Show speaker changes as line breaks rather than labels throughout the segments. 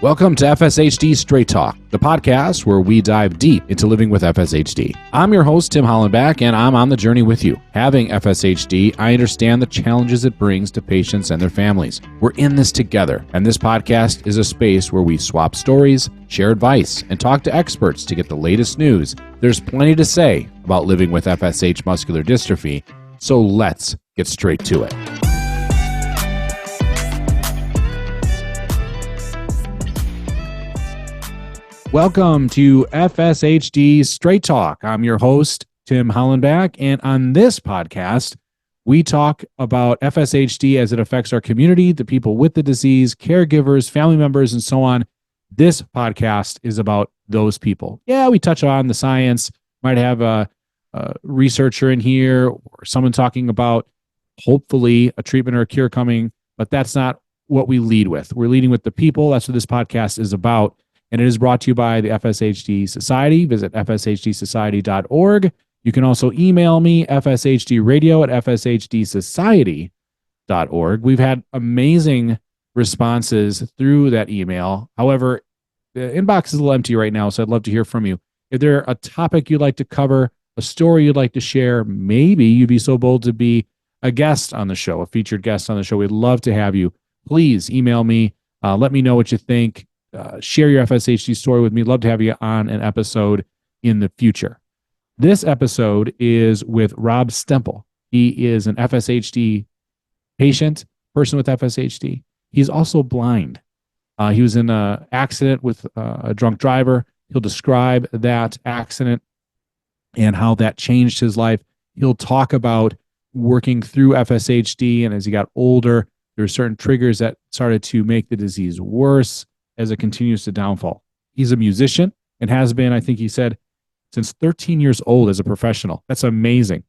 Welcome to FSHD Straight Talk, the podcast where we dive deep into living with FSHD. I'm your host, Tim Hollenback, and I'm on the journey with you. Having FSHD, I understand the challenges it brings to patients and their families. We're in this together, and this podcast is a space where we swap stories, share advice, and talk to experts to get the latest news. There's plenty to say about living with FSH muscular dystrophy, so let's get straight to it. Welcome to FSHD Straight Talk. I'm your host, Tim Hollenback, and on this podcast, we talk about FSHD as it affects our community, the people with the disease, caregivers, family members, and so on. This podcast is about those people. Yeah, we touch on the science, might have a researcher in here or someone talking about hopefully a treatment or a cure coming, but that's not what we lead with. We're leading with the people. That's what this podcast is about. And it is brought to you by the FSHD Society. Visit fshdsociety.org. You can also email me, fshdradio@fshdsociety.org. We've had amazing responses through that email. However, the inbox is a little empty right now, so I'd love to hear from you. If there's a topic you'd like to cover, a story you'd like to share, maybe you'd be so bold to be a guest on the show, a featured guest on the show. We'd love to have you. Please email me. Let me know what you think. Share your FSHD story with me. Love to have you on an episode in the future. This episode is with Rob Stemple. He is an FSHD patient, person with FSHD. He's also blind. He was in an accident with a drunk driver. He'll describe that accident and how that changed his life. He'll talk about working through FSHD, and as he got older, there were certain triggers that started to make the disease worse as it continues to downfall. He's a musician and has been, I think he said, since 13 years old as a professional. That's amazing.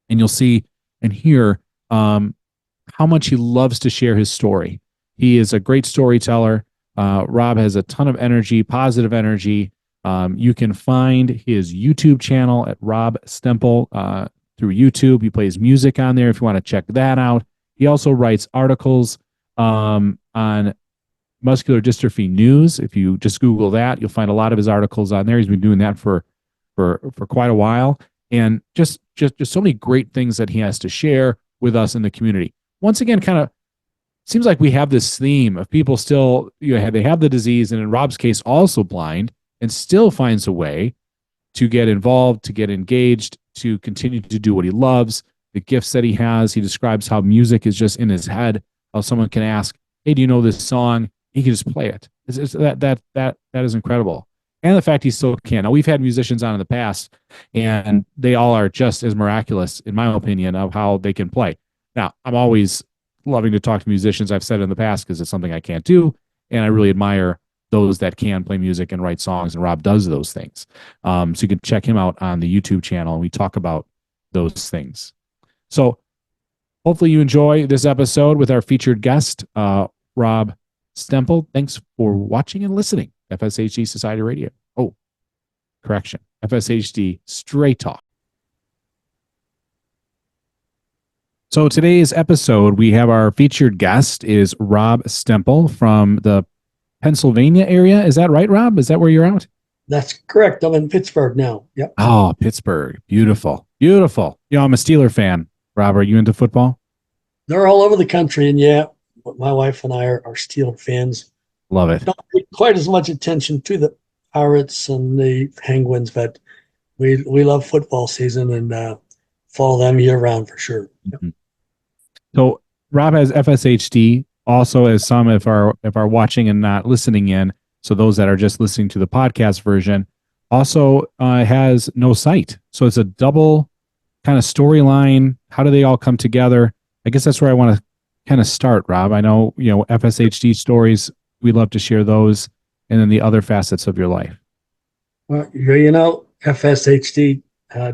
And you'll see and hear how much he loves to share his story. He is a great storyteller. Rob has a ton of energy, positive energy. You can find his YouTube channel at Rob Stemple through YouTube. He plays music on there if you want to check that out. He also writes articles on Muscular Dystrophy News. If you just Google that, you'll find a lot of his articles on there. He's been doing that for quite a while, and just so many great things that he has to share with us in the community. Once again, kind of seems like we have this theme of people still, they have the disease, and in Rob's case, also blind, and still finds a way to get involved, to get engaged, to continue to do what he loves, the gifts that he has. He describes how music is just in his head, how someone can ask, "Hey, do you know this song?" He can just play it. That is incredible. And the fact he still can. Now, we've had musicians on in the past, and they all are just as miraculous, in my opinion, of how they can play. Now, I'm always loving to talk to musicians, I've said in the past, because it's something I can't do, and I really admire those that can play music and write songs, and Rob does those things. So you can check him out on the YouTube channel, and we talk about those things. So hopefully you enjoy this episode with our featured guest, Rob Stemple. Thanks for watching and listening. FSHD Society Radio. Oh, correction. FSHD Straight Talk. So today's episode, we have our featured guest is Rob Stemple from the Pennsylvania area. Is that right, Rob? Is that where you're at?
That's correct. I'm in Pittsburgh now. Yep.
Oh, Pittsburgh. Beautiful. Beautiful. I'm a Steeler fan. Rob, are you into football?
They're all over the country, and yeah, my wife and I are Steeler fans.
Love it.
Don't pay quite as much attention to the Pirates and the Penguins, but we love football season and follow them year round for sure.
Mm-hmm. So Rob has FSHD, also as some if are watching and not listening in. So those that are just listening to the podcast version, also has no sight. So it's a double kind of storyline. How do they all come together? I guess that's where I want to kind of start, Rob. I know, FSHD stories, we love to share those, and then the other facets of your life.
Well, FSHD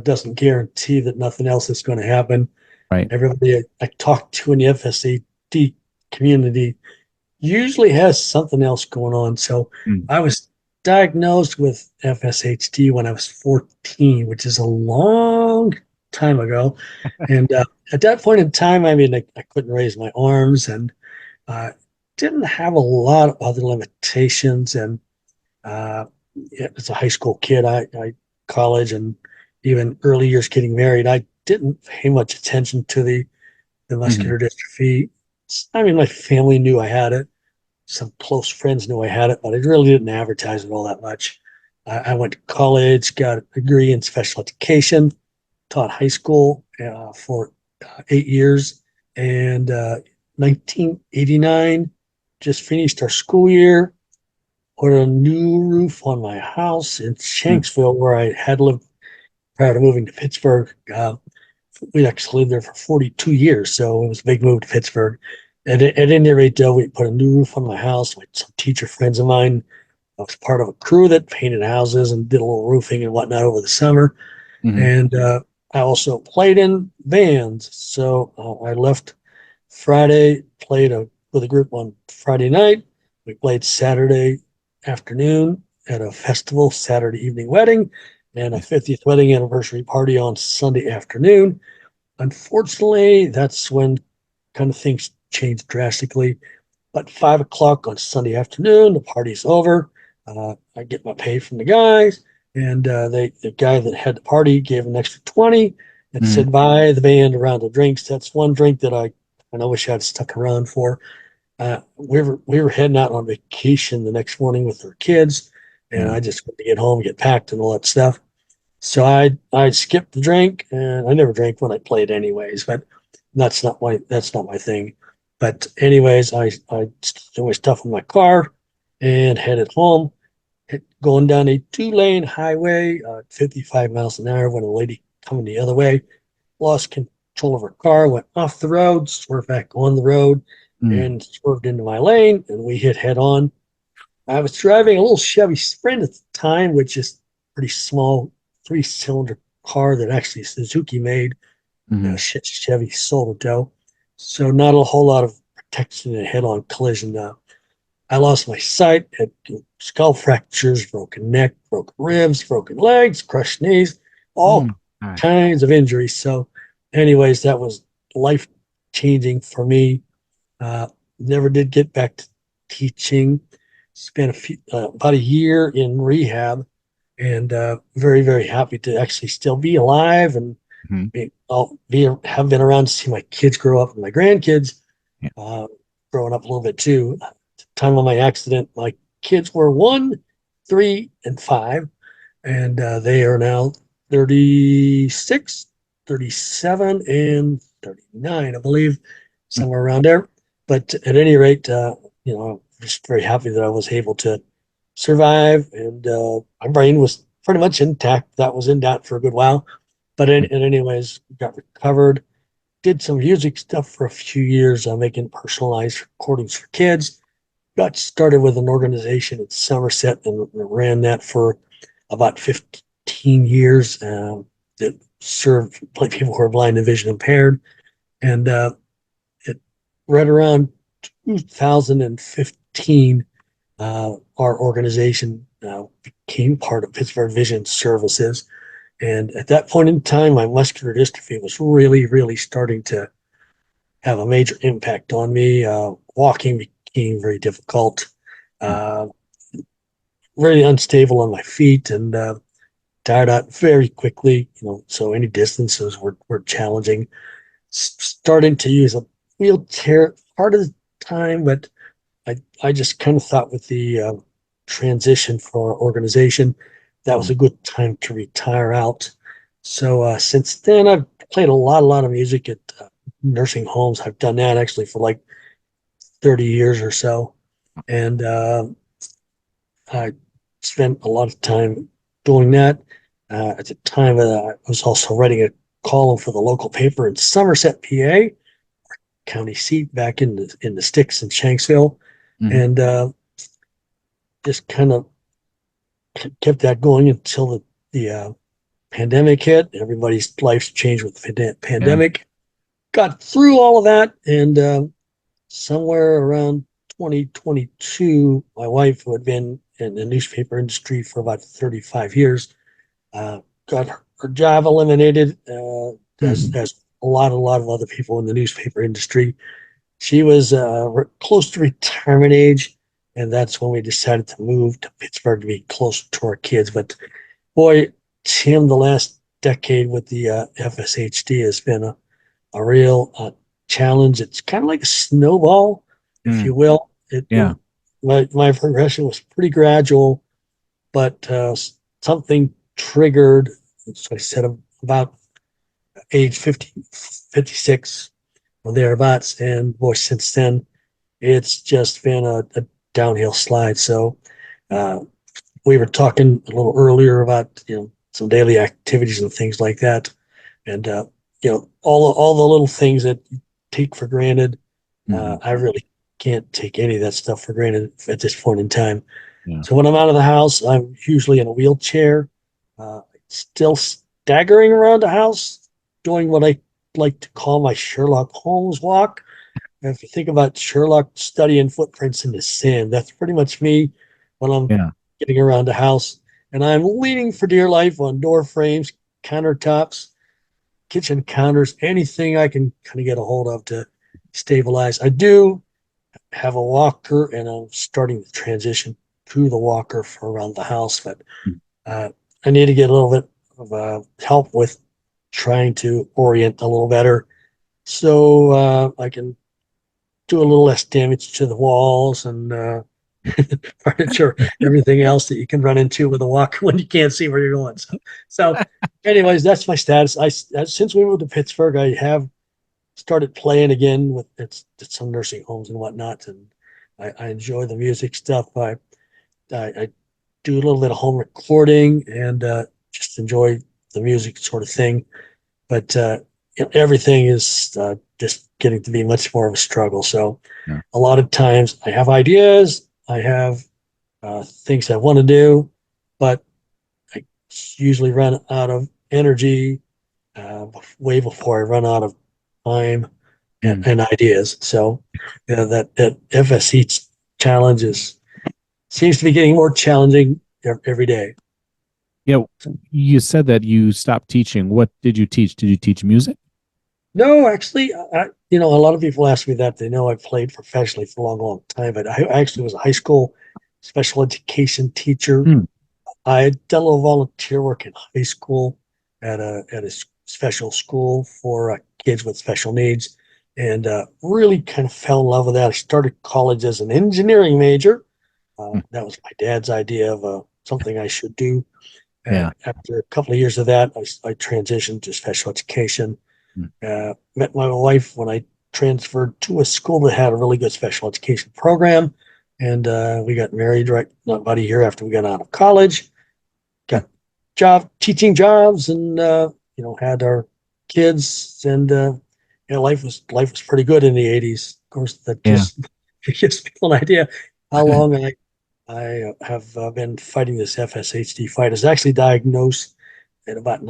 doesn't guarantee that nothing else is going to happen.
Right.
Everybody I talk to in the FSHD community usually has something else going on. So I was diagnosed with FSHD when I was 14, which is a long time ago. And at that point in time, I couldn't raise my arms, and didn't have a lot of other limitations. And uh, as a high school kid, I college and even early years getting married, I didn't pay much attention to the
Hmm.
muscular dystrophy. I mean, my family knew I had it. Some close friends knew I had it, but I really didn't advertise it all that much. I went to college, got a degree in special education, taught high school for 8 years, and 1989 just finished our school year. Put a new roof on my house in Shanksville, where I had lived prior to moving to Pittsburgh. We actually lived there for 42 years, so it was a big move to Pittsburgh. At any rate, we put a new roof on my house with some teacher friends of mine. I was part of a crew that painted houses and did a little roofing and whatnot over the summer.
Hmm.
And I also played in bands. So I left Friday, with a group on Friday night. We played Saturday afternoon at a festival, Saturday evening wedding, and a 50th wedding anniversary party on Sunday afternoon. Unfortunately, that's when kind of things changed drastically. But 5 o'clock on Sunday afternoon, the party's over. I get my pay from the guys, and the guy that had the party gave an extra 20 and
Hmm.
said, "Buy the band a round of drinks." That's one drink that I wish I'd stuck around for. We were heading out on vacation the next morning with our kids, and
Yeah.
I just wanted to get home, get packed, and all that stuff. So I skipped the drink, and I never drank when I played anyways, but that's not my thing. But anyways, I threw my stuff in my car and headed home. Going down a 2-lane highway, 55 miles an hour when a lady coming the other way lost control of her car, went off the road, swerved back on the road,
Mm.
and swerved into my lane, and we hit head on. I was driving a little Chevy Sprint at the time, which is pretty small 3-cylinder car that actually Suzuki made.
Hmm.
Chevy sold it though, so not a whole lot of protection in a head-on collision. I lost my sight, had skull fractures, broken neck, broken ribs, broken legs, crushed knees,
Oh
all
my gosh.
kinds of injuries. So, anyways, that was life changing for me. Uh, Never did get back to teaching. Spent about a year in rehab, and very very happy to actually still be alive and
Hmm.
have been around to see my kids grow up and my grandkids
Yeah.
uh, growing up a little bit too. At the time of my accident, my kids were 1, 3, and 5, and they are now 36, 37, and 39, I believe, somewhere around there. But at any rate, I'm just very happy that I was able to survive, and my brain was pretty much intact. That was in doubt for a good while, but anyways, got recovered. Did some music stuff for a few years, making personalized recordings for kids. Got started with an organization in Somerset and ran that for about 15 years that served like people who are blind and vision impaired. And it right around 2015, our organization became part of Pittsburgh Vision Services. And at that point in time, my muscular dystrophy was really, really starting to have a major impact on me. Walking became very difficult,
Mm.
uh, very unstable on my feet, and tired out very quickly. So any distances were challenging. Starting to use a wheelchair part of the time, but I just kind of thought with the transition for our organization, that was
Mm.
a good time to retire out. So since then, I've played a lot of music at nursing homes. I've done that actually for like 30 years or so. And I spent a lot of time doing that. At the time, I was also writing a column for the local paper in Somerset, PA, county seat back in the sticks in Shanksville,
Hmm.
and just kind of kept that going until the pandemic hit. Everybody's lives changed with the
Yeah.
pandemic. Got through all of that, and somewhere around 2022, my wife, who had been in the newspaper industry for about 35 years, got her job eliminated, as
Mm.
a lot of other people in the newspaper industry. She was close to retirement age, and that's when we decided to move to Pittsburgh to be close to our kids. But boy, Tim, the last decade with the FSHD has been a real challenge. It's kind of like a snowball, if
Mm.
you will.
Yeah.
My progression was pretty gradual, but something triggered. So I said about age 50, 56 or thereabouts, and boy, since then it's just been a downhill slide. So uh, we were talking a little earlier about some daily activities and things like that, and all the little things that you take for granted.
Hmm.
I really can't take any of that stuff for granted at this point in time.
Yeah.
So when I'm out of the house, I'm usually in a wheelchair, still staggering around the house, doing what I like to call my Sherlock Holmes walk. If you think about Sherlock studying footprints in the sand, that's pretty much me when I'm
Yeah.
getting around the house. And I'm leaning for dear life on door frames, countertops, kitchen counters, anything I can kind of get a hold of to stabilize. I do have a walker, and I'm starting to transition to the walker for around the house, but
Mm.
uh, I need to get a little bit of help with trying to orient a little better so I can do a little less damage to the walls and furniture, everything else that you can run into with a walker when you can't see where you're going. So anyways, that's my status. Since we moved to Pittsburgh, I have started playing again with some nursing homes and whatnot, and I enjoy the music stuff. I do a little bit of home recording and just enjoy the music sort of thing. But everything is just getting to be much more of a struggle. So
Yeah.
a lot of times I have ideas, I have things I want to do, but I usually run out of energy way before I run out of time
Mm.
and ideas. So that FSE challenge seems to be getting more challenging every day.
Yeah. You said that you stopped teaching. What did you teach? Did you teach music?
No, actually, a lot of people ask me that. They know I played professionally for a long, long time, but I actually was a high school special education teacher.
Mm.
I had done a little volunteer work in high school at a special school for kids with special needs, and really kind of fell in love with that. I started college as an engineering major.
Mm.
That was my dad's idea of something I should do.
Yeah.
After a couple of years of that, I transitioned to special education.
Mm.
Met my wife when I transferred to a school that had a really good special education program, and we got married right not about a year after we got out of college.
Mm.
Got teaching jobs, and had our kids, and life was pretty good in the '80s. Of course, that
Yeah.
just gives people an idea how long I have been fighting this FSHD fight. I was actually diagnosed in about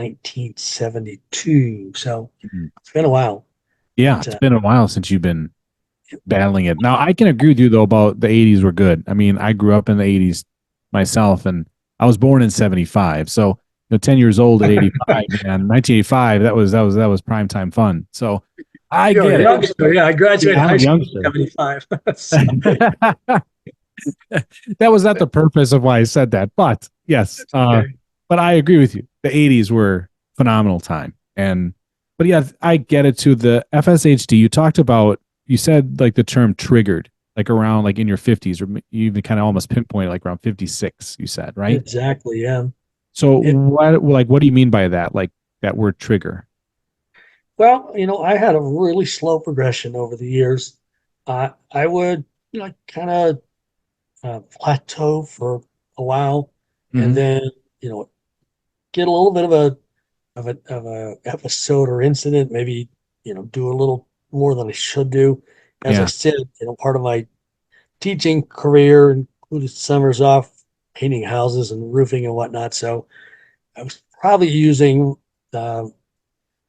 1972, so
Mm.
it's been a while.
Yeah.
But
It's been a while since you've been battling it. Now, I can agree with you though about the 80s were good. I mean, I grew up in the 80s myself, and I was born in 75. So, 10 years old at 85, man, 1985, that was prime time fun. So I
you're
get
a
it.
youngster. Yeah, I
Yeah,
graduated
I'm
high
a
school in
youngster.
'75. So,
That was not the purpose of why I said that, but yes.
that's okay.
But I agree with you. The 80s were phenomenal time. But yeah, I get it too. The FSHD, you said like the term triggered, like around like in your 50s, or you even kind of almost pinpointed like around 56, you said, right?
Exactly. Yeah.
So
It,
what do you mean by that? Like that word trigger?
well, I had a really slow progression over the years. I would, kind of plateau for a while, and
Hmm.
then, you know, get a little bit of a episode or incident. Maybe, do a little more than I should do. As I
Yeah.
said, part of my teaching career included summers off painting houses and roofing and whatnot. So I was probably using uh,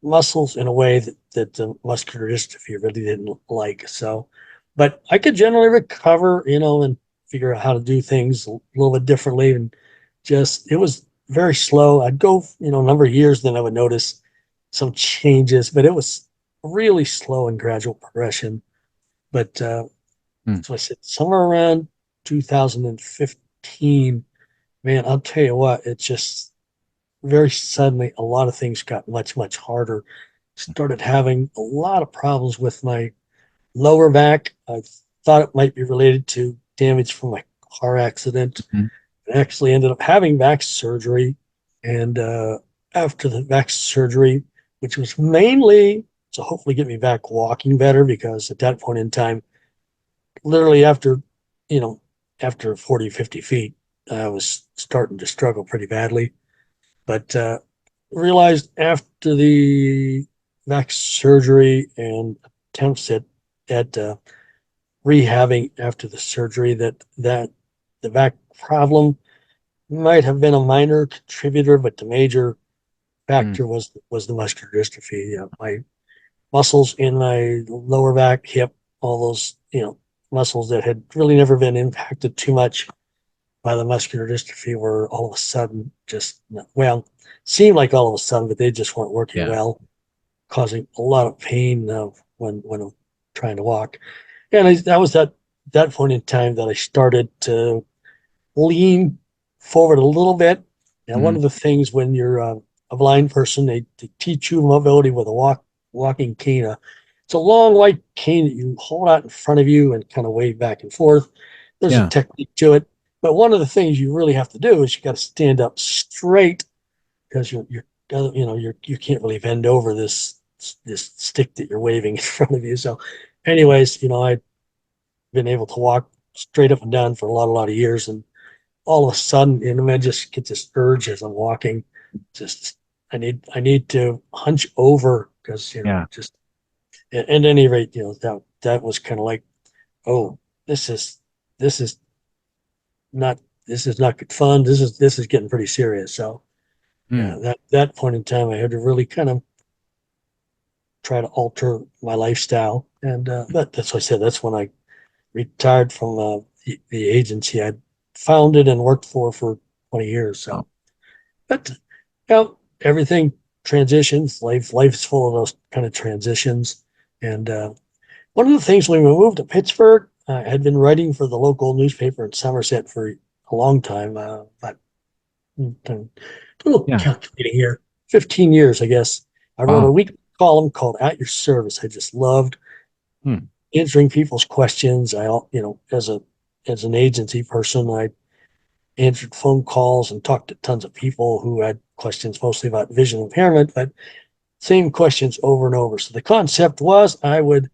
muscles in a way that the muscular dystrophy really didn't like. So, but I could generally recover, and figure out how to do things a little bit differently. And just, it was very slow. I'd go, a number of years, then I would notice some changes, but it was really slow and gradual progression. But
Hmm.
so I said somewhere around 2015, man, I'll tell you what, it's just very suddenly a lot of things got much, much harder. Started having a lot of problems with my lower back. I thought it might be related to damage from my car accident.
Mhm.
I actually ended up having back surgery. And after the back surgery, which was mainly to hopefully get me back walking better, because at that point in time, literally after, you know, after 40, 50 feet, I was starting to struggle pretty badly. But realized after the back surgery and attempts at rehabbing after the surgery that the back problem might have been a minor contributor, but the major
Hmm.
factor was the muscular dystrophy. My muscles in my lower back, hip, all those muscles that had really never been impacted too much by the muscular dystrophy were all of a sudden just, well, seemed like all of a sudden, but they just weren't working
Yeah.
well, causing a lot of pain when I'm trying to walk. And that was that point in time that I started to lean forward a little bit. Now, one
Hmm.
of the things when you're a blind person, they teach you mobility with a walking cane. It's a long white cane that you hold out in front of you and kind of wave back and forth. There's a
Yeah.
technique to it, but one of the things you really have to do is you got to stand up straight, because you can't really bend over this stick that you're waving in front of you. So, anyways, I've been able to walk straight up and down for a lot of years, and all of a sudden, I just get this urge as I'm walking. Just I need to hunch over, because
Yeah.
just at any rate, that was kind of like, oh, this is this is not this is not good fun. This is getting pretty serious. So
Hmm.
yeah, that point in time, I had to really kind of try to alter my lifestyle, and that's what I said. That's when I retired from the agency I'd founded and worked for 20 years.
Oh.
So, but everything transitions. Life's full of those kind of transitions. And one of the things when we moved to Pittsburgh, I had been writing for the local newspaper in Somerset for a long time, about a little
Yeah.
calculating here, 15 years, I guess. I wrote a
Wow.
weekly column called At Your Service. I just loved
Hmm.
answering people's questions. As an agency person, I answered phone calls and talked to tons of people who had questions mostly about vision impairment, but same questions over and over. So the concept was I would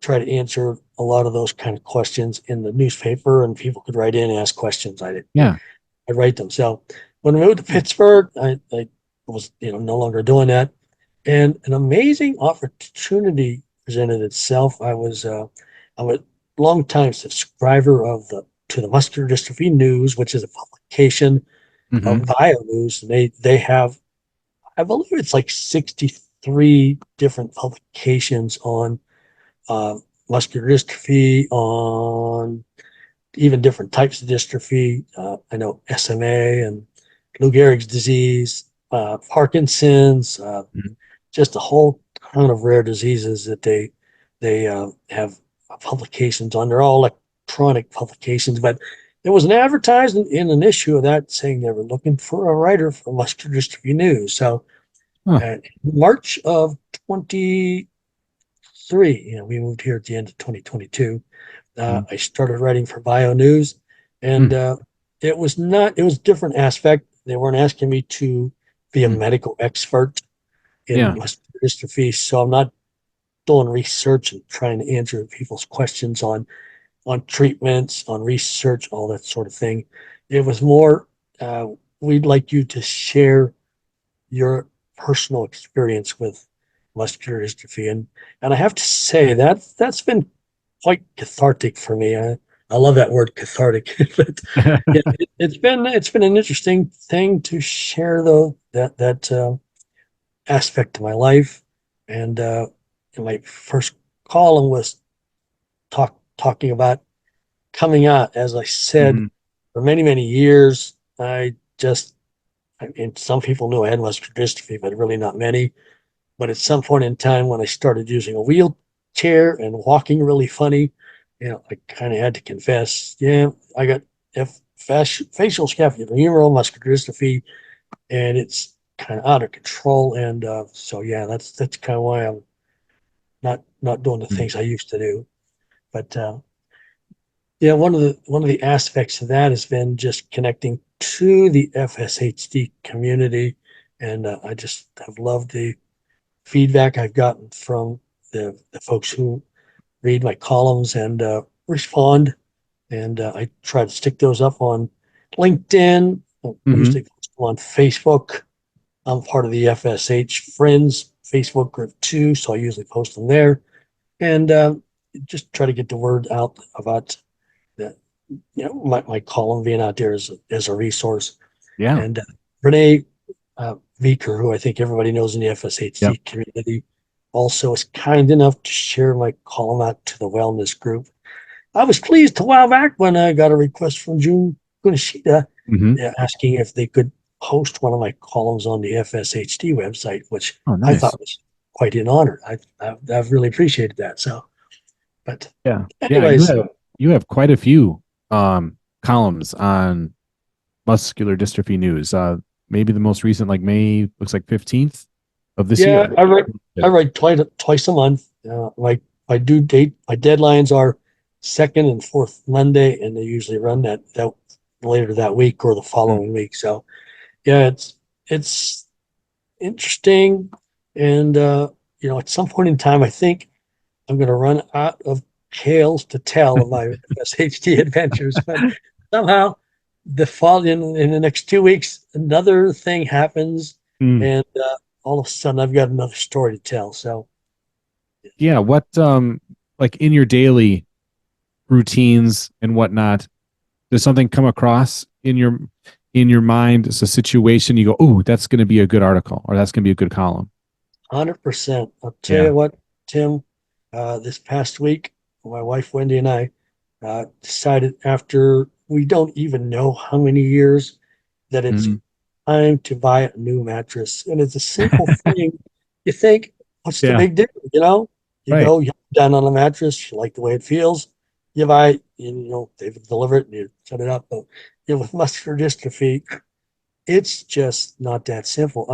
try to answer a lot of those kind of questions in the newspaper, and people could write in and ask questions.
Yeah.
I'd write them. So when we moved to Pittsburgh, I was no longer doing that, and an amazing opportunity presented itself. I'm a longtime subscriber to the Muscular Dystrophy News, which is a publication
Hmm.
of Bio News. And they have, I believe it's like 63 different publications on uh, muscular dystrophy, on even different types of dystrophy. I know SMA and Lou Gehrig's disease, Parkinson's, just a whole ton of rare diseases that they have publications on. They're all electronic publications, but there was an advertisement in an issue of that saying they were looking for a writer for Muscular Dystrophy News. So
Huh.
March of 23, we moved here at the end of 2022.
Hmm.
I started writing for Bio News, and
Hmm.
it was not, it was a different aspect. They weren't asking me to be a
Hmm.
medical expert in
Yeah.
muscular dystrophy, so I'm not doing research and trying to answer people's questions on treatments, on research, all that sort of thing. It was more, uh, we'd like you to share your personal experience with muscular dystrophy, and I have to say that's been quite cathartic for me. I love that word cathartic, but it's been an interesting thing to share though that aspect of my life, and my first column was talking about coming out. As I said,
Hmm.
for many many years, I mean, some people knew I had muscular dystrophy, but really not many. But at some point in time, when I started using a chair and walking really funny. I kind of had to confess, yeah, I got facial scapulohumeral muscular dystrophy, and it's kind of out of control. And so, yeah, that's kind of why I'm not doing the
Mm.
things I used to do. But yeah, one of the aspects of that has been just connecting to the FSHD community, and I just have loved the feedback I've gotten from the folks who read my columns and respond. And I try to stick those up on LinkedIn. I
Mm-hmm.
usually post them on Facebook. I'm part of the FSH Friends Facebook group too, so I usually post them there and just try to get the word out about the, my column being out there as a resource.
Yeah.
And Renee Viker, who I think everybody knows in the
Yep.
FSHD community, also is kind enough to share my column out to the wellness group. I was pleased a while back when I got a request from June Kunishita
Mm-hmm.
asking if they could post one of my columns on the FSHD website, which
Oh,
I
nice.
thought was quite an honor. I've really appreciated that. So, but
Yeah. Yeah.
anyways,
You have quite a few columns on muscular dystrophy news. Maybe the most recent, like May, looks like 15th of this
yeah,
year.
I write twice a month. My due date, my deadlines are second and fourth Monday, and they usually run that later that week or the
Mm.
following week. So yeah, it's interesting, and at some point in time, I think I'm going to run out of tales to tell of my SHD adventures, but somehow in the next 2 weeks, another thing happens,
Mm.
and all of a sudden I've got another story to tell. So
Yeah. What like in your daily routines and whatnot, does something come across in your mind? It's a situation you go, oh, that's going to be a good article or that's going to be a good column.
100%. I'll tell
Yeah.
you what, Tim, this past week, my wife Wendy and I decided after we don't even know how many years that it's
Mhm.
time to buy a new mattress. And it's a simple thing. You think, what's the
Yeah.
big deal? You
Right.
go, you put down on a mattress, you like the way it feels, you buy, they deliver it and you set it up. But with muscular dystrophy, it's just not that simple.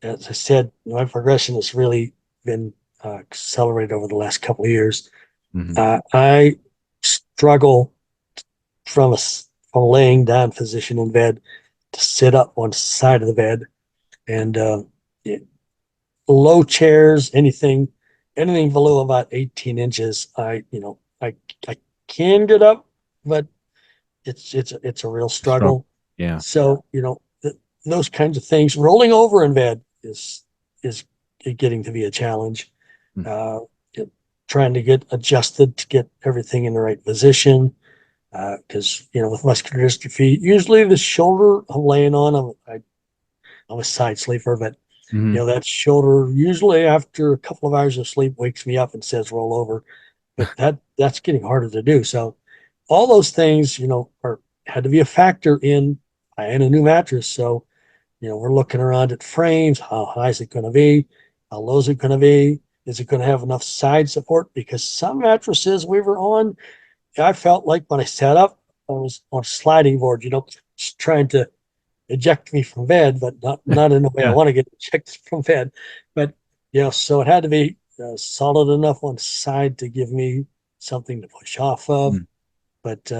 As I said, my progression has really been accelerated over the last couple of years.
Mhm.
I struggle from a from laying down position in bed to sit up on the side of the bed, and low chairs, anything below about 18 inches. I can get up, but it's a real
Struggle.
struggle.
Yeah.
So those kinds of things. Rolling over in bed is getting to be a challenge.
Mm.
Uh, Trying to get adjusted to get everything in the right position. Because with muscular dystrophy, usually the shoulder I'm laying on, I'm a side sleeper, but
Mhm.
that shoulder usually after a couple of hours of sleep wakes me up and says roll over. But that's getting harder to do. So all those things, are had to be a factor in buying a new mattress. So, we're looking around at frames. How high is it going to be? How low is it going to be? Is it going to have enough side support? Because some mattresses we were on, I felt like when I sat up, I was on a sliding board, just trying to eject me from bed, but not in the way I
Yeah.
want to get ejected from bed. But so it had to be solid enough on the side to give me something to push off of,
Mm.
but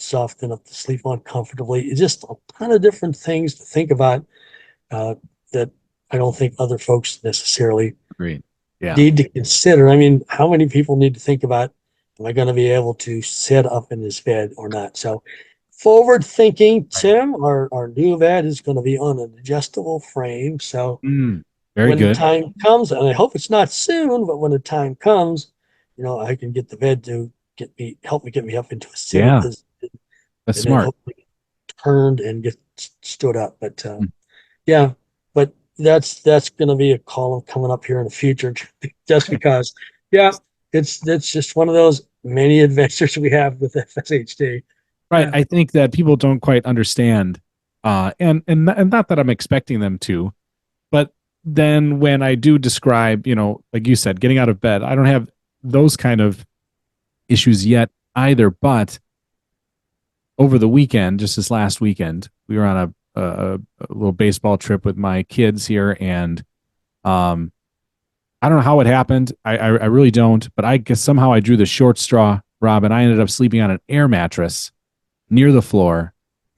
soft enough to sleep on comfortably. It's just a ton of different things to think about uh, that I don't think other folks necessarily
Great. Yeah.
need to consider. I mean, how many people need to think about, am I going to be able to sit up in this bed or not? So, forward thinking,
Right.
Tim, our new bed is going to be on an adjustable frame. So,
Mm. Very
when the
good.
time comes, and I hope it's not soon, but when the time comes, I can get the bed to help me get me up into a sitting
Yeah.
position
That's
and then
smart.
hopefully turned and get stood up. But
Mm.
yeah, but that's going to be a column coming up here in the future, just because. Yeah, it's just one of those many adventures we have with FSHD.
Right.
Yeah,
I think that people don't quite understand, and not that I'm expecting them to, but then when I do describe, like you said, getting out of bed, I don't have those kind of issues yet either. But over the weekend, just this last weekend, we were on a little baseball trip with my kids here, and um, I don't know how it happened. I really don't, but I guess somehow I drew the short straw, Rob, and I ended up sleeping on an air mattress near the floor.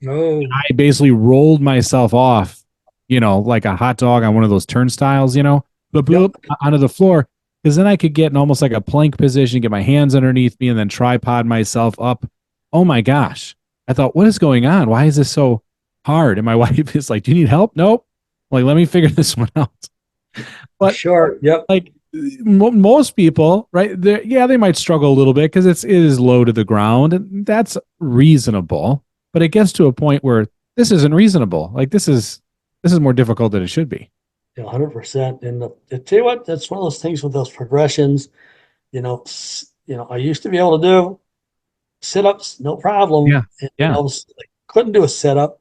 Oh,
I basically rolled myself off, like a hot dog on one of those turnstiles, bloop,
yep,
bloop, onto the floor. Because then I could get in almost like a plank position, get my hands underneath me, and then tripod myself up. Oh my gosh. I thought, what is going on? Why is this so hard? And my wife is like, do you need help? Nope. Like, let me figure this one out. But
sure. Yep.
like most people, right? Yeah, they might struggle a little bit because it is low to the ground, and that's reasonable. But it gets to a point where this isn't reasonable. Like this is more difficult than it should be.
100%. And I tell you what, that's one of those things with those progressions. I used to be able to do sit-ups, no problem.
Yeah,
And
yeah.
I couldn't do a setup,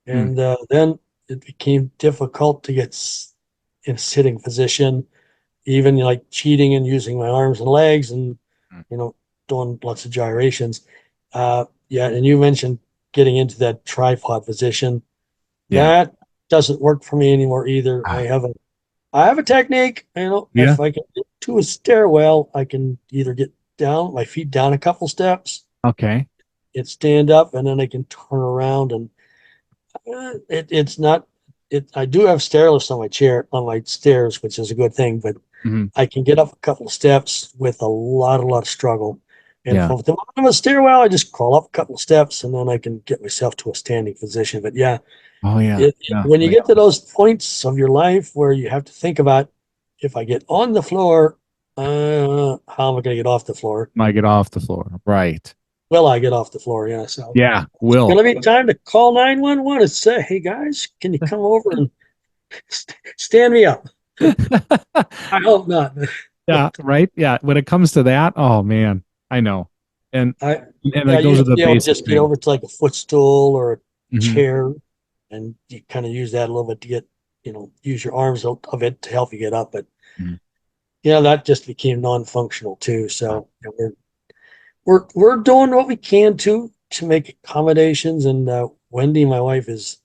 Mm,
and then it became difficult to get in a sitting position, even like cheating and using my arms and legs, and
mm.
you know, doing lots of gyrations. Yeah, and you mentioned getting into that tripod position.
Yeah.
That doesn't work for me anymore either.
Ah,
I have a technique.
yeah.
If I can get to a stairwell, I can either get down my feet down a couple steps
Okay.
and stand up, and then I can turn around, and it's not it. I do have stair lifts on my stairs, which is a good thing, but
Hmm.
I can get up a couple of steps with a lot of struggle. And
Yeah.
from the bottom of the stairwell, I just crawl up a couple of steps, and then I can get myself to a standing position. But yeah,
Oh yeah. Yeah.
when
Oh,
you
yeah.
get to those points of your life where you have to think about, if I get on the floor, how am I going to get off the floor?
Might get off the floor. Right.
Will I get off the floor? Yeah. So
Yeah.
it's
Will.
going to be time to call 911 and say, hey guys, can you come over and stand me up? I hope not.
Yeah. Right. Yeah. When it comes to that, oh man, I know. And
I
and
yeah, I
like those are
used to
the
be able to
basic
just get
things.
over to like a footstool or a
Hmm.
chair, and you kind of use that a little bit to get, use your arms of it to help you get up. But
Hmm.
that just became non-functional too. So we're doing what we can to make accommodations. And Wendy, my wife, is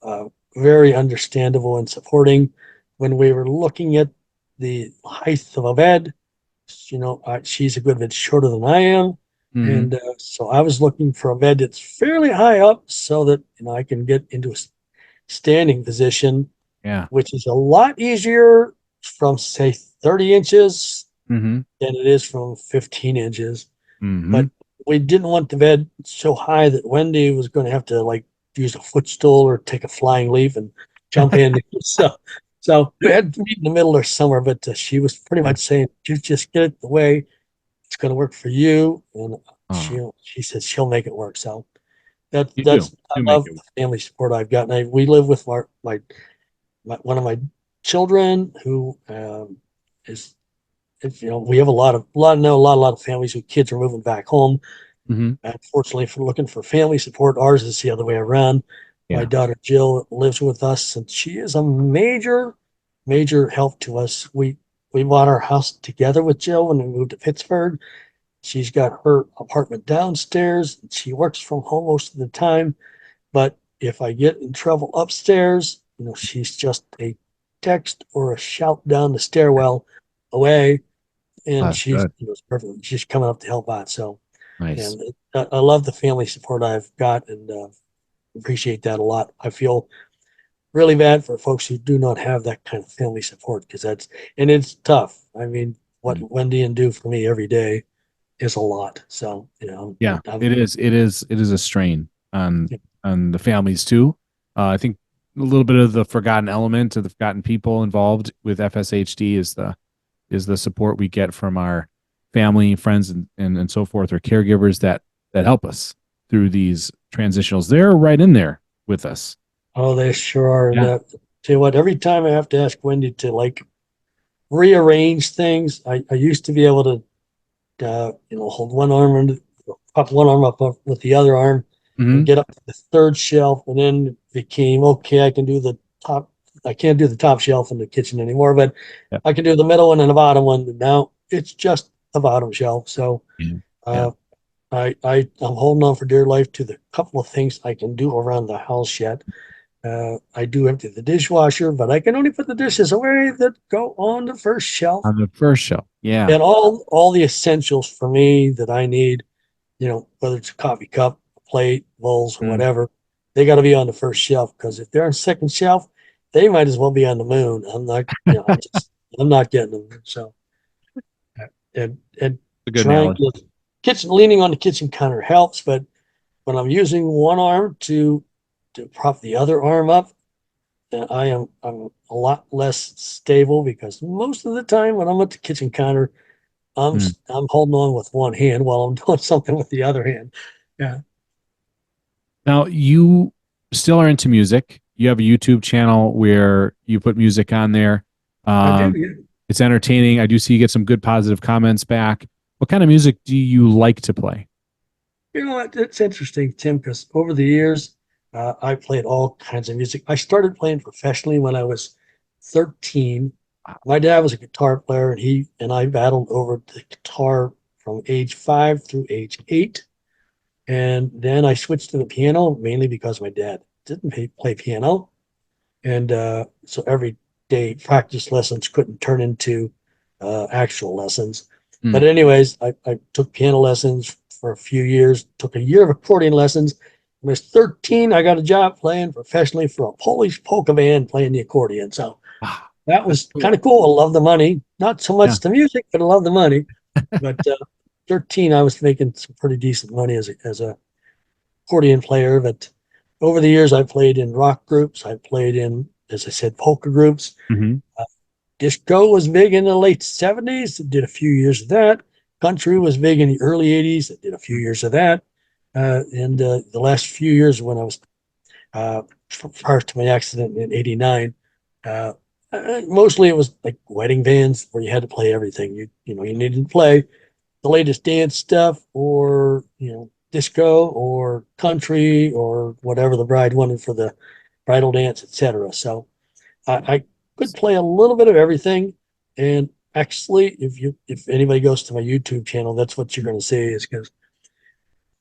uh, very understandable and supporting. When we were looking at the height of a bed, she's a good bit shorter than I am.
Hmm.
And so I was looking for a bed that's fairly high up so that I can get into a standing position,
Yeah.
which is a lot easier from say 30 inches
Hmm.
than it is from 15 inches.
Hmm.
But we didn't want the bed so high that Wendy was going to have to like use a footstool or take a flying leap and jump in. So we had to meet in the middle or somewhere. But she was pretty much saying, "You just get it the way it's going to work for you," and
Oh,
she says she'll make it work. So
you do.
that's
You
I
make
love
it.
the family support I've gotten. We live with my one of my children who is we have a lot of families whose kids are moving back home.
Hmm.
Unfortunately, for looking for family support, ours is the other way around. My
Yeah.
daughter Jill lives with us, and she is a major, major help to us. We bought our house together with Jill when we moved to Pittsburgh. She's got her apartment downstairs. She works from home most of the time, but if I get in trouble upstairs, she's just a text or a shout down the stairwell away, and
That's
she's
good.
perfect. She's coming up to help out. So,
Nice.
and I love the family support I've got, and appreciate that a lot. I feel really bad for folks who do not have that kind of family support, because it's tough. I mean, what
Mm.
Wendy and do for me every day is a lot. So,
Yeah, it is. It is. It is a strain on the families too. I think a little bit of the forgotten element of the forgotten people involved with FSHD is the support we get from our family, friends, and so forth, or caregivers that help us through these transitionals. They're right in there with us.
oh, they sure are. And
Yeah.
tell you what, every time I have to ask Wendy to like rearrange things, I used to be able to hold one arm and pop one arm up with the other arm
Hmm.
and get up to the third shelf, and then it became okay. I can do the top I can't do the top shelf in the kitchen anymore, but
Yeah.
I can do the middle one and the bottom one. Now it's just the bottom shelf. So
Yeah. Yeah.
uh, I'm holding on for dear life to the couple of things I can do around the house yet. I do empty the dishwasher, but I can only put the dishes away that go on the first shelf.
On the first show. Yeah.
And all the essentials for me that I need, whether it's a coffee cup, a plate, bowls, or
Mm.
whatever, they got to be on the first shelf because if they're on second shelf, they might as well be on the moon. I'm not, I'm not getting them. So, and
A good
trying
analogy.
to leaning on the kitchen counter helps, but when I'm using one arm to prop the other arm up, then I'm a lot less stable because most of the time when I'm at the kitchen counter,
Mm.
I'm holding on with one hand while I'm doing something with the other hand. Yeah,
Now you still are into music. You have a YouTube channel where you put music on there.
I do.
Um,
Yeah.
it's entertaining. I do see you get some good positive comments back. What kind of music do you like to play?
You know what? It's interesting, Tim, because over the years, I played all kinds of music. I started playing professionally when I was 13. My dad was a guitar player, and he and I battled over the guitar from age 5 through age 8. And then I switched to the piano mainly because my dad didn't play piano. And so every day practice lessons couldn't turn into actual lessons.
Mm.
But anyways, I took piano lessons for a few years, took a year of accordion lessons. When I was 13, I got a job playing professionally for a Polish polka band playing the accordion. So
Ah,
that
that's
was kind
cool.
of cool. I love the money, not so
Yeah.
much the music, but I love the money. But 13, I was making some pretty decent money as a accordion player. But over the years, I played in rock groups. I played in, as I said, polka groups.
Hmm.
Uh, Disco was big in the late 70s. Did a few years of that. Country was big in the early 80s. Did a few years of that. And the last few years when I was uh, prior to my accident in '89, uh, mostly it was like wedding bands where you had to play everything. You needed to play the latest dance stuff or disco or country or whatever the bride wanted for the bridal dance, etc. So I could play a little bit of everything. And actually, if anybody goes to my YouTube channel, that's what you're going to see is because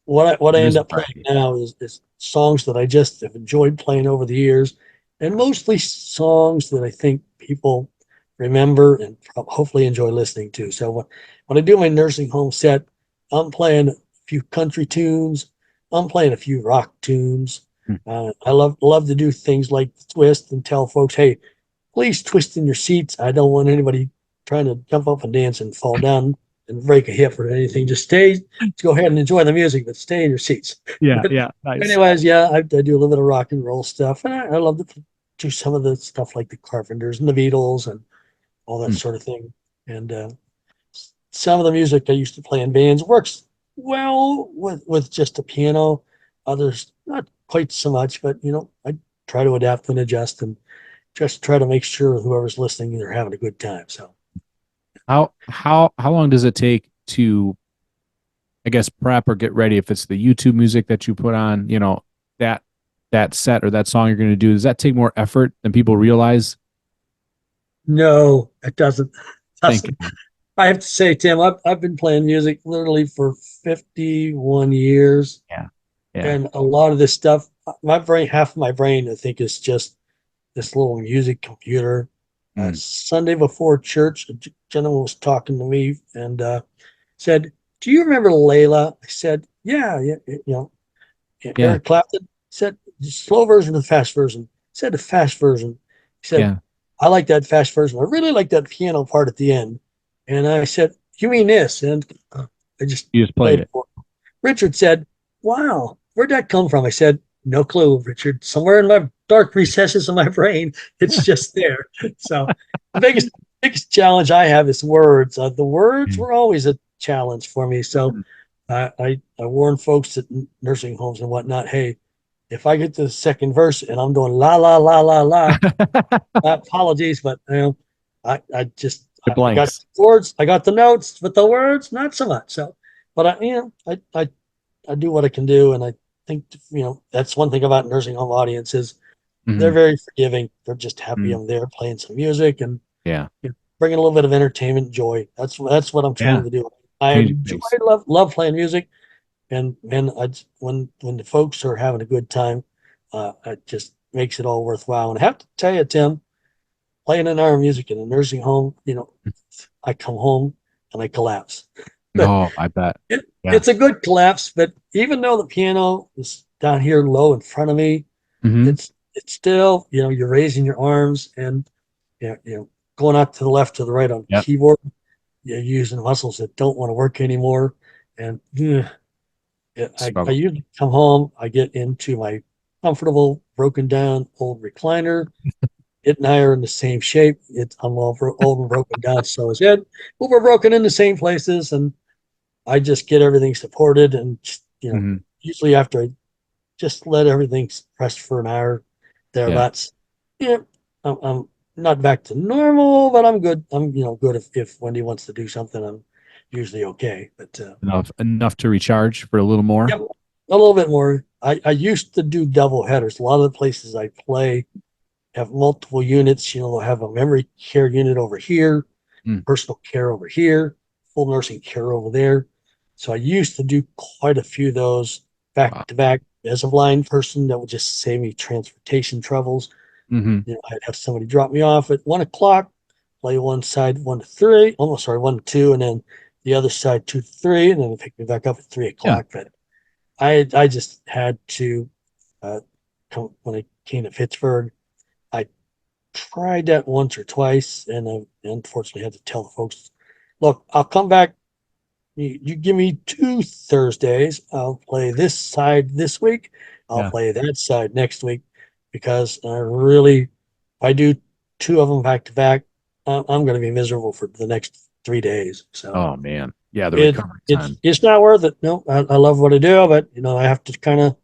what I
There's
end
a
up playing
variety.
now is songs that I just have enjoyed playing over the years, and mostly songs that I think people remember and hopefully enjoy listening to. So when I do my nursing home set, I'm playing a few country tunes, I'm playing a few rock tunes.
Mm.
I love to do things like twist and tell folks, hey, please twist in your seats. I don't want anybody trying to jump up and dance and fall down and break a hip or anything. Just stay, go ahead and enjoy the music, but stay in your seats.
Yeah.
But
Yeah. Nice.
anyways, yeah, I do a little bit of rock and roll stuff, and I love to do some of the stuff like the Carpenters and the Beatles and all that
Mm.
sort of thing. And some of the music I used to play in bands works well with just a piano. Others not quite so much, but I try to adapt and adjust and just try to make sure whoever's listening they're having a good time. So
How long does it take to, I guess, prep or get ready if it's the YouTube music that you put on, that that set or that song you're going to do, does that take more effort than people realize?
no, it doesn't.
Think.
Doesn't. I have to say, Tim, I've been playing music literally for 51 years,
Yeah. Yeah.
and a lot of this stuff, my brain, half of my brain, I think, is just this little music computer.
Mm.
Sunday before church, a gentleman was talking to me and said, "Do you remember Layla?" I said, "Yeah, yeah."
Yeah.
Eric Clapton said, "The slow version or the fast version?" I said, "The fast version." He said,
Yeah.
"I like that fast version. I really like that piano part at the end." And I said, "You mean this?" And I just
You just played
played
it.
it for him. Richard said, "Wow, where'd that come from?" I said, "No clue, Richard. Somewhere in my dark recesses of my brain, it's just there." So the biggest challenge I have is words. The words
Mm.
were always a challenge for me. So
Mm.
I warn folks at nursing homes and whatnot, hey, if I get to the second verse and I'm doing la la la la la, apologies, but I just
The
I got
blanks.
the words, I got the notes, but the words not so much. So, but I do what I can do, and I think that's one thing about nursing home audiences. they're very forgiving. They're just happy I'm there playing some music and
Yeah.
bringing a little bit of entertainment, and joy. That's what I'm trying
Yeah.
to do. I
Change of
enjoy,
pace.
love playing music, and when the folks are having a good time, it just makes it all worthwhile. And I have to tell you, Tim, playing in our music in a nursing home, I come home and I collapse.
Oh, I bet. Yeah.
It's a good collapse, but even though the piano is down here low in front of me,
Hmm.
it's still, you're raising your arms and going out to the left to the right on the
Yep.
keyboard. You're using muscles that don't want to work anymore. And I
Struggle.
usually come home, I get into my comfortable, broken down old recliner. It and I are in the same shape. I'm all old and broken down, so is it. But we're broken in the same places, and I just get everything supported. And
Hmm.
usually after I just let everything rest for an hour,
Yeah.
thereabouts, yeah, I'm not back to normal, but I'm good. I'm good if Wendy wants to do something. I'm usually okay. But
Enough to recharge for a little more.
yep, a little bit more. I used to do double headers. A lot of the places I play have multiple units. They'll have a memory care unit over here,
Mm.
personal care over here, full nursing care over there. So I used to do quite a few of those back
Wow.
to back. As a blind person, that would just save me transportation troubles.
Hmm.
I'd have somebody drop me off at 1 o'clock, play one side 1 to 3, almost sorry, 1 to 2, and then the other side 2 to 3, and then pick me back up at three
Yeah.
o'clock. But I just had to come when I came to Pittsburgh. I tried that once or twice, and I unfortunately had to tell the folks, "Look, I'll come back. You give me 2 Thursdays. I'll play this side this week. I'll
Yeah.
play that side next week, because I really, if I do two of them back to back, I'm going to be miserable for the next 3 days. So
Oh man. Yeah. The
it
recovery
it's
time.
it's not worth it. No, I love what I do, but I have to kind of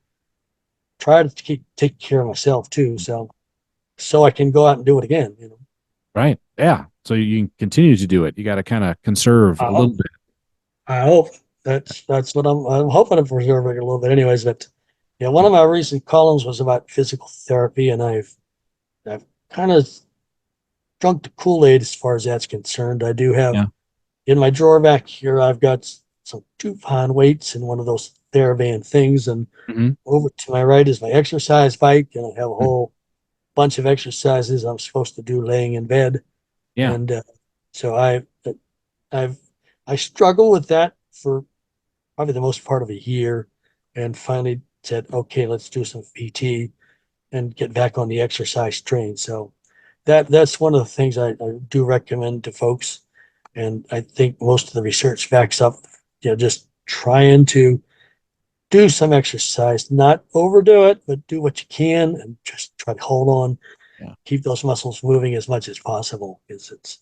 try to take care of myself too. So I can go out and do it again.
Right. Yeah. So you can continue to do it. You got to kind of conserve a
I,
little bit.
I hope that's what I'm hoping to preserve it a little bit, anyways. But yeah, one of my recent columns was about physical therapy, and I've kind of drunk the Kool-Aid as far as that's concerned. I do have
Yeah.
in my drawer back here, I've got some 2 pound weights and one of those TheraBand things, and
Hmm.
over to my right is my exercise bike, and I have a whole bunch of exercises I'm supposed to do laying in bed.
Yeah.
And so I've I struggle with that for probably the most part of a year, and finally said, okay, let's do some PT and get back on the exercise train. So that's one of the things I do recommend to folks. And I think most of the research backs up, just trying to do some exercise, not overdo it, but do what you can and just try to hold on,
Yeah.
keep those muscles moving as much as possible, because it's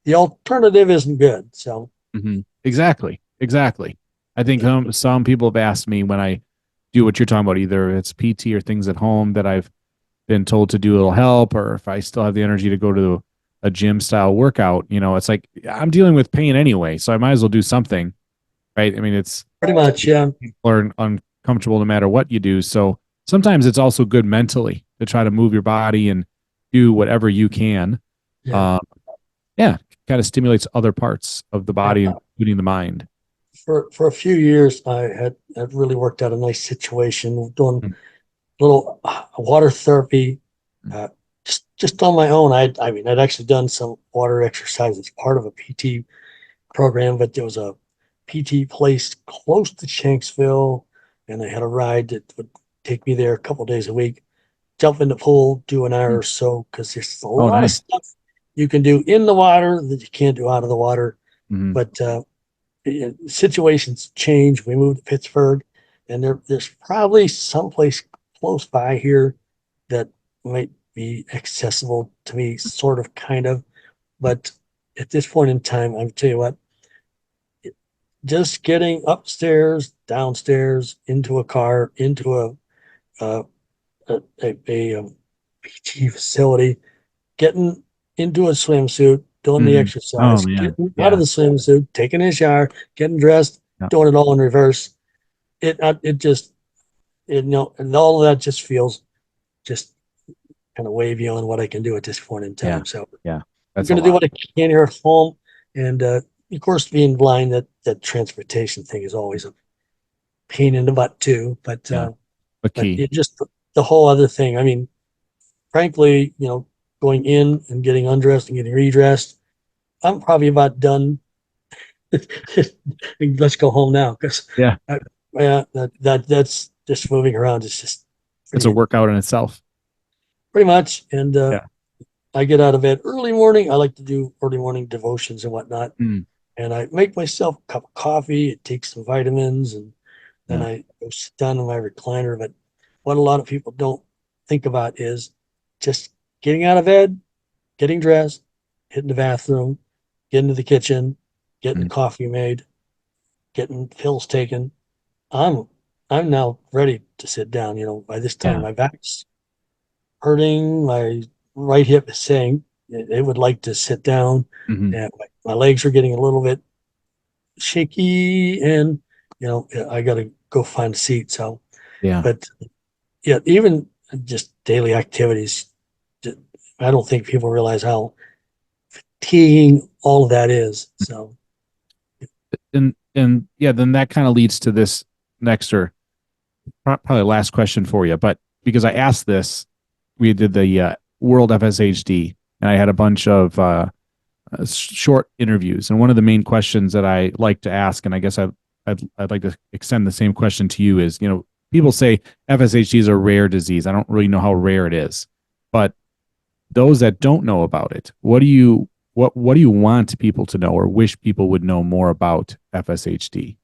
the alternative isn't good. So
Hmm. Exactly. Exactly. I think some people have asked me when I do what you're talking about, either it's PT or things at home that I've been told to do a little help, or if I still have the energy to go to a gym style workout, it's like I'm dealing with pain anyway, so I might as well do something, right? I mean, it's
pretty much, yeah.
people are uncomfortable no matter what you do. So sometimes it's also good mentally to try to move your body and do whatever you can.
Yeah.
Um, yeah, kind of stimulates other parts of the
Yeah.
body, including the mind.
For a few years, I had really worked out a nice situation doing
Mm.
little water therapy,
Mm.
uh, just on my own. I mean, I'd actually done some water exercise as part of a PT program, but there was a PT place close to Shanksville, and I had a ride that would take me there a couple days a week. Jump in the pool, do an hour
Mm.
or so, because there's a
Oh,
lot of
nice.
stuff you can do in the water that you can't do out of the water.
Hmm.
But situations change. We moved to Pittsburgh, and there's probably someplace close by here that might be accessible to me, sort of, kind of. But at this point in time, I'll tell you what, just getting upstairs, downstairs, into a car, into a, PT facility, getting into a swimsuit, doing the
Hmm. Oh
exercise,
man.
getting out of
Yeah.
the swimsuit, taking a shower, getting dressed,
Yeah.
doing it all in reverse. It just and all of that just feels just kind of wavy on what I can do at this point in
Yeah.
time. So
Yeah.
I'm
That's a
going to do
lot.
what I can here at home, and of course, being blind, that transportation thing is always a pain in the butt too.
Yeah. A
But
key.
it just the whole other thing. I mean, frankly, going in and getting undressed and getting redressed, I'm probably about done. Let's go home now because
Yeah.
yeah, that's just moving around. It's just
It's a
pretty
workout in itself.
pretty much. And
Yeah.
I get out of bed early morning. I like to do early morning devotions and whatnot.
Mm.
And I make myself a cup of coffee, take some vitamins, and then
Yeah.
I go sit down in my recliner. But what a lot of people don't think about is just getting out of bed, getting dressed, hitting the bathroom, getting to the kitchen, getting the
Mm.
coffee made, getting pills taken. I'm I'm now ready to sit down. By this time
Yeah.
my back's hurting, my right hip is saying it would like to sit down,
Hmm.
and my legs are getting a little bit shaky, and I got to go find a seat. So,
Yeah.
but yeah, even just daily activities, I don't think people realize how fatiguing all of that is. So,
And yeah, then that kind of leads to this next or probably last question for you. But because I asked this, we did the World FSHD, and I had a bunch of short interviews. And one of the main questions that I like to ask, and I guess I'd like to extend the same question to you, is people say FSHD is a rare disease. I don't really know how rare it is, but those that don't know about it, what do you want people to know or wish people would know more about FSHD?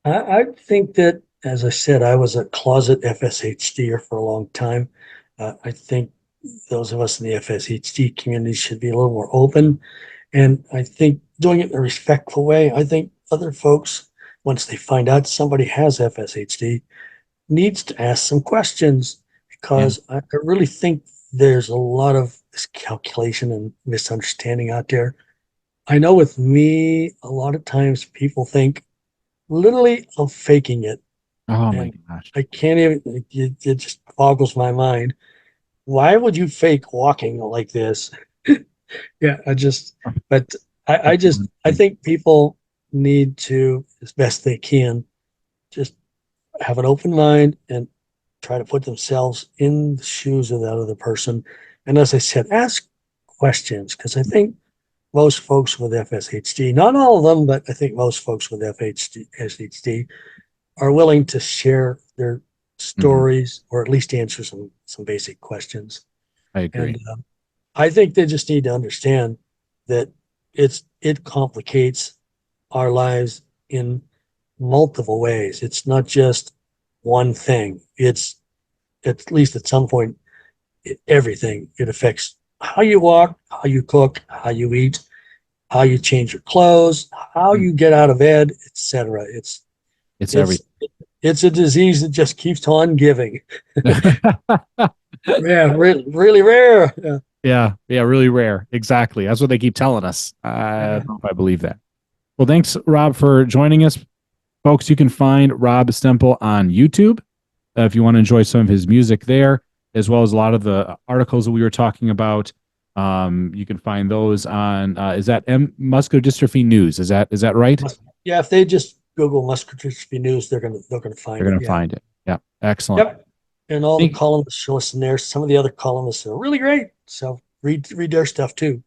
I think that, as I said, I was a closet FSHDer for a long time. I think those of us in the FSHD community should be a little more open. And I think doing it in a respectful way. I think other folks, once they find out somebody has FSHD, needs to ask some questions,
Yeah.
because I really think there's a lot of miscalculation and misunderstanding out there. I know with me, a lot of times people think literally I'm faking it.
Oh my
And
gosh.
I can't even, it just boggles my mind. Why would you fake walking like this? Yeah, but I think people need to, as best they can, just have an open mind and try to put themselves in the shoes of that other person. And as I said, ask questions, because I think most folks with FSHD, not all of them, but I think most folks with FSHD are willing to share their
Mhm.
stories, or at least answer some basic questions.
I
And
agree.
I think they just need to understand that it complicates our lives in multiple ways. It's not just one thing. It's, at least at some point, everything. It affects how you walk, how you cook, how you eat, how you change your clothes, how
Mm.
you get out of bed, etc.
It's
It's
everything.
it's a disease that just keeps on giving. Yeah, really rare. Yeah.
Yeah, yeah, really rare. Exactly. That's what they keep telling us. I
Yeah.
don't know if I believe that. Well, thanks, Rob, for joining us. Folks, you can find Rob Stemple on YouTube if you want to enjoy some of his music there, as well as a lot of the articles that we were talking about. You can find those on is that Muscular Dystrophy News? Is that right?
Yeah, if they just Google muscular dystrophy news, they're gonna
They're
find it.
going to
Yeah.
find it. Yeah, excellent.
Yep. And all the
Thank,
columnists show us in there. Some of the other columnists are really great. So read their stuff too.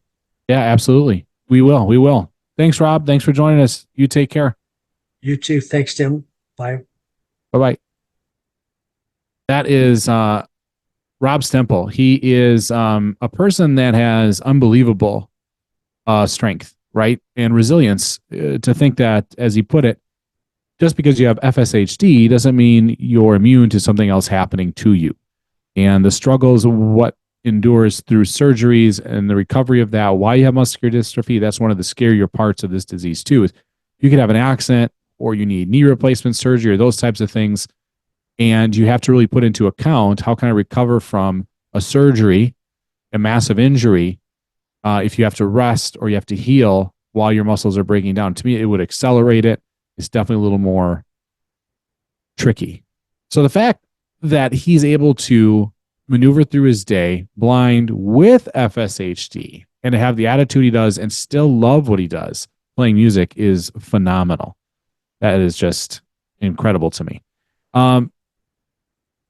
yeah, absolutely. We will. We will. Thanks, Rob. Thanks for joining us. You take care.
You too. Thanks, Tim. Bye.
Bye bye. That is Rob Stemple. He is a person that has unbelievable strength, right, and resilience. To think that, as he put it, just because you have FSHD doesn't mean you're immune to something else happening to you. And the struggles, what endures through surgeries and the recovery of that, why you have muscular dystrophy, that's one of the scarier parts of this disease too. Is you could have an accident or you need knee replacement surgery or those types of things, and you have to really put into account how can I recover from a surgery, a massive injury, if you have to rest or you have to heal while your muscles are breaking down. To me, it would accelerate it. It's definitely a little more tricky. So the fact that he's able to maneuver through his day blind with FSHD and to have the attitude he does and still love what he does, playing music, is phenomenal. That is just incredible to me.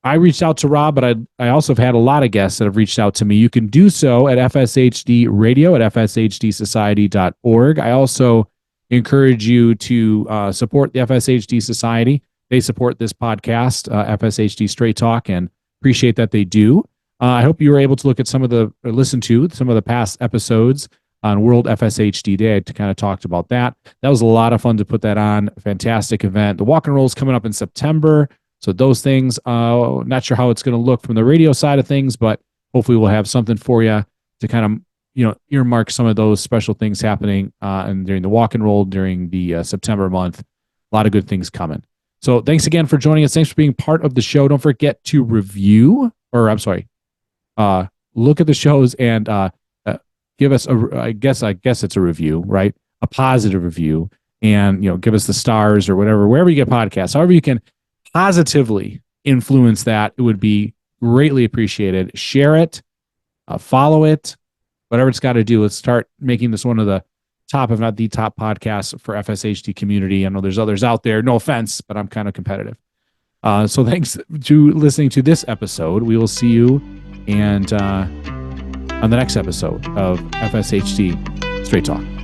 I reached out to Rob, but I also have had a lot of guests that have reached out to me. You can do so at FSHD Radio at FSHDsociety.org. I also encourage you to support the FSHD Society. They support this podcast, FSHD Straight Talk, and appreciate that they do. I hope you were able to listen to some of the past episodes on World FSHD Day. I kind of talked about that. That was a lot of fun to put that on. A fantastic event. The walk and roll is coming up in September. So those things, not sure how it's going to look from the radio side of things, but hopefully we'll have something for you to kind of, earmark some of those special things happening and during the walk and roll during the September month. A lot of good things coming. So thanks again for joining us. Thanks for being part of the show. Don't forget to look at the shows and give us I guess it's a review, right? A positive review, and give us the stars or wherever you get podcasts. However you can positively influence that, it would be greatly appreciated. Share it, follow it, whatever it's got to do. Let's start making this one of the top, if not the top podcasts for FSHD community. I know there's others out there, no offense, but I'm kind of competitive. So thanks to listening to this episode. We will see you on the next episode of FSHD Straight Talk.